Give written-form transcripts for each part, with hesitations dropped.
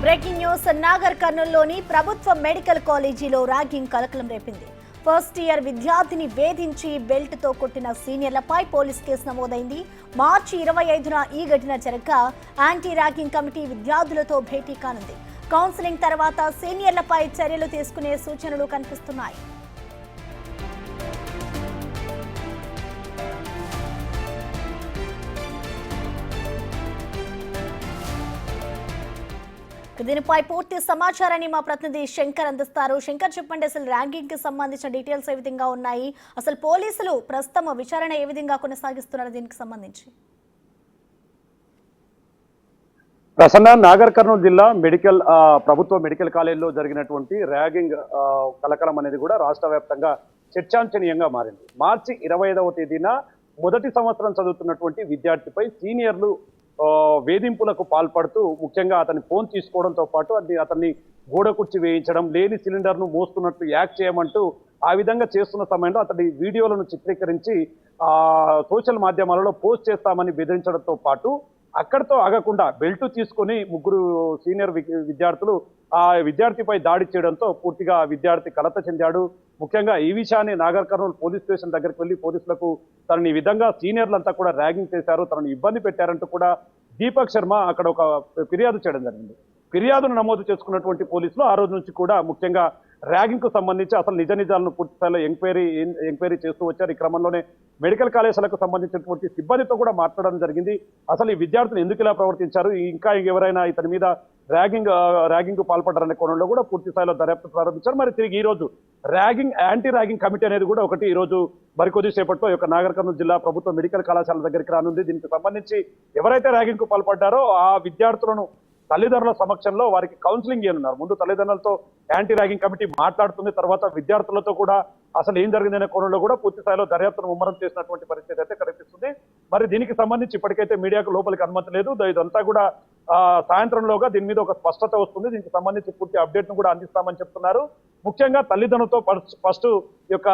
Breaking news Nagar కర్నూలులోని ప్రభుత్వ medical కాలేజీలో ragging కలకలం రేపింది. ఫస్ట్ ఇయర్ విద్యార్థిని వేధించి బెల్ట్ తో కొట్టిన సీనియర్లపై పోలీస్ కేసు నమోదైంది. మార్చి 25న ఈ ఘటన జరగగా యాంటీ ర్యాగింగ్ కమిటీ విద్యార్థులతో భేటీ కానుంది. కౌన్సిలింగ్ తర్వాత సీనియర్లపై చర్యలు తీసుకునే సూచనలు కనిపిస్తున్నాయి. దీనిపై పూర్తి సమాచారాన్ని మా ప్రతినిధి శంకర్ అందిస్తారు. శంకర్, చెప్పండి, అసలు ర్యాంకింగ్ కి సంబంధించిన డీటెయిల్స్ ఏ విధంగా ఉన్నాయి, అసలు పోలీసులు ప్రస్తుతం విచారణ ఏ విధంగా కొనసాగిస్తున్నారు దీనికి సంబంధించి? ప్రసన్న, నాగర్ కర్నూలు జిల్లా ప్రభుత్వ మెడికల్ కాలేజీలో జరిగినటువంటి ర్యాగింగ్ కలకలం అనేది కూడా రాష్ట్ర వ్యాప్తంగా చర్చాంశనీయంగా మారింది. మార్చి 25వ తేదీన మొదటి సంవత్సరం చదువుతున్నటువంటి విద్యార్థిపై సీనియర్లు వేధింపులకు పాల్పడుతూ ముఖ్యంగా అతని ఫోన్ తీసుకోవడంతో పాటు అతన్ని గోడ కుర్చీ వేయించడం, లేని సిలిండర్ను మోస్తున్నట్టు యాక్ట్ చేయమంటూ ఆ విధంగా చేస్తున్న సమయంలో అతని వీడియోలను చిత్రీకరించి సోషల్ మాధ్యమాలలో పోస్ట్ చేస్తామని బెదిరించడంతో పాటు అక్కడితో ఆగకుండా బెల్ట్ తీసుకొని ముగ్గురు సీనియర్ విద్యార్థులు ఆ విద్యార్థిపై దాడి చేయడంతో పూర్తిగా విద్యార్థి కలత చెందాడు. ముఖ్యంగా ఈ విషయాన్ని నాగర్ కర్నూలు పోలీస్ స్టేషన్ దగ్గరికి వెళ్లి పోలీసులకు తనని ఈ విధంగా సీనియర్లంతా కూడా ర్యాగింగ్ చేశారు, తనను ఇబ్బంది పెట్టారంటూ కూడా దీపక్ శర్మ అక్కడ ఒక ఫిర్యాదు చేయడం జరిగింది. ఫిర్యాదును నమోదు చేసుకున్నటువంటి పోలీసులు ఆ రోజు నుంచి కూడా ముఖ్యంగా ర్యాగింగ్ కు సంబంధించి అసలు నిజాలను పూర్తి స్థాయిలో ఎంక్వైరీ చేస్తూ వచ్చారు. ఈ క్రమంలోనే మెడికల్ కళాశాలకు సంబంధించినటువంటి సిబ్బందితో కూడా మాట్లాడడం జరిగింది. అసలు ఈ విద్యార్థులు ఎందుకు ఇలా ప్రవర్తించారు, ఇంకా ఎవరైనా ఇతని మీద ర్యాగింగ్ పాల్పడ్డారనే కోణంలో కూడా పూర్తి స్థాయిలో దర్యాప్తు ప్రారంభించారు. మరి తిరిగి ఈ రోజు యాంటీ ర్యాగింగ్ కమిటీ అనేది కూడా ఒకటి ఈ రోజు మరికొద్ది సేపట్లో ఈ యొక్క నాగర్ కర్నూలు జిల్లా ప్రభుత్వ మెడికల్ కళాశాల దగ్గరికి రానుంది. దీనికి సంబంధించి ఎవరైతే ర్యాగింగ్ కు పాల్పడ్డారో ఆ విద్యార్థులను తల్లిదండ్రుల సమక్షంలో వారికి కౌన్సిలింగ్ చేయనున్నారు. ముందు తల్లిదండ్రులతో యాంటీ ర్యాగింగ్ కమిటీ మాట్లాడుతుంది, తర్వాత విద్యార్థులతో కూడా అసలు ఏం జరిగిందనే కోణంలో కూడా పూర్తి స్థాయిలో దర్యాప్తును ముమ్మరం చేసినటువంటి పరిస్థితి అయితే కనిపిస్తుంది. మరి దీనికి సంబంధించి ఇప్పటికైతే మీడియాకు లోపలికి అనుమతి లేదు. ఇదంతా కూడా సాయంత్రంలోగా దీని మీద ఒక స్పష్టత వస్తుంది. దీనికి సంబంధించి పూర్తి అప్డేట్ ను కూడా అందిస్తామని చెప్తున్నారు. ముఖ్యంగా తల్లిదండ్రులతో ఫస్ట్ యొక్క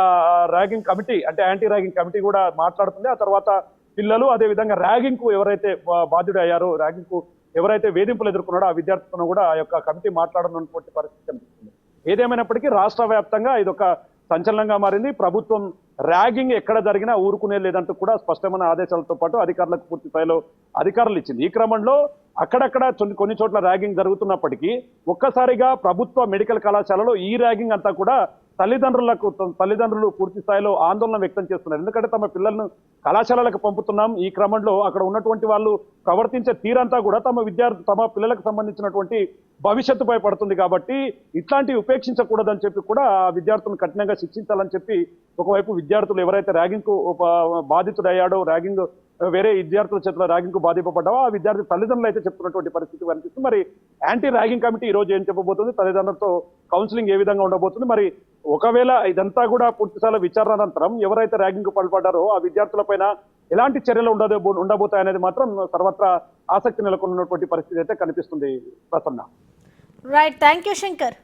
ర్యాగింగ్ కమిటీ అంటే యాంటీ ర్యాగింగ్ కమిటీ కూడా మాట్లాడుతుంది. ఆ తర్వాత పిల్లలు, అదేవిధంగా ర్యాగింగ్ కు ఎవరైతే బాధ్యుడు అయ్యారో, ర్యాగింగ్ కు ఎవరైతే వేధింపులు ఎదుర్కొన్నాడో ఆ విద్యార్థులను కూడా ఆ యొక్క కమిటీ మాట్లాడనున్నటువంటి పరిస్థితి కనిపిస్తుంది. ఏదేమైనప్పటికీ రాష్ట్ర వ్యాప్తంగా ఇదొక సంచలనంగా మారింది. ప్రభుత్వం ర్యాగింగ్ ఎక్కడ జరిగినా ఊరుకునే లేదంటూ కూడా స్పష్టమైన ఆదేశాలతో పాటు అధికారులకు పూర్తి స్థాయిలో అధికారులు ఇచ్చింది. ఈ క్రమంలో అక్కడక్కడ కొన్ని చోట్ల ర్యాగింగ్ జరుగుతున్నప్పటికీ ఒక్కసారిగా ప్రభుత్వ మెడికల్ కళాశాలలో ఈ ర్యాగింగ్ అంతా కూడా తల్లిదండ్రులు పూర్తి స్థాయిలో ఆందోళన వ్యక్తం చేస్తున్నారు. ఎందుకంటే తమ పిల్లలను కళాశాలలకు పంపుతున్నాం, ఈ క్రమంలో అక్కడ ఉన్నటువంటి వాళ్ళు ప్రవర్తించే తీరంతా కూడా తమ పిల్లలకు సంబంధించినటువంటి భవిష్యత్తుపై పడుతుంది. కాబట్టి ఇట్లాంటివి ఉపేక్షించకూడదని చెప్పి కూడా విద్యార్థులను కఠినంగా శిక్షించాలని చెప్పి ఒకవైపు విద్యార్థులు ఎవరైతే ర్యాగింగ్ కు బాధితుడయ్యాడో, వేరే విద్యార్థుల చేతిలో ర్యాగింగ్ కు బాధింపబడ్డావో ఆ విద్యార్థి తల్లిదండ్రులు అయితే చెప్తున్నటువంటి పరిస్థితి కనిపిస్తుంది. మరి యాంటీ ర్యాగింగ్ కమిటీ ఈ రోజు ఏం చెప్పబోతుంది, తల్లిదండ్రులతో కౌన్సిలింగ్ ఏ విధంగా ఉండబోతుంది, మరి ఒకవేళ ఇదంతా కూడా పూర్తిస్థాయిలో విచారణ అనంతరం ఎవరైతే ర్యాగింగ్ కు పాల్పడ్డారో ఆ విద్యార్థులపైన ఎలాంటి చర్యలు ఉండబోతాయనేది మాత్రం సర్వత్రా ఆసక్తి నెలకొన్నటువంటి పరిస్థితి అయితే కనిపిస్తుంది. Prasanna, right, thank you Shankar.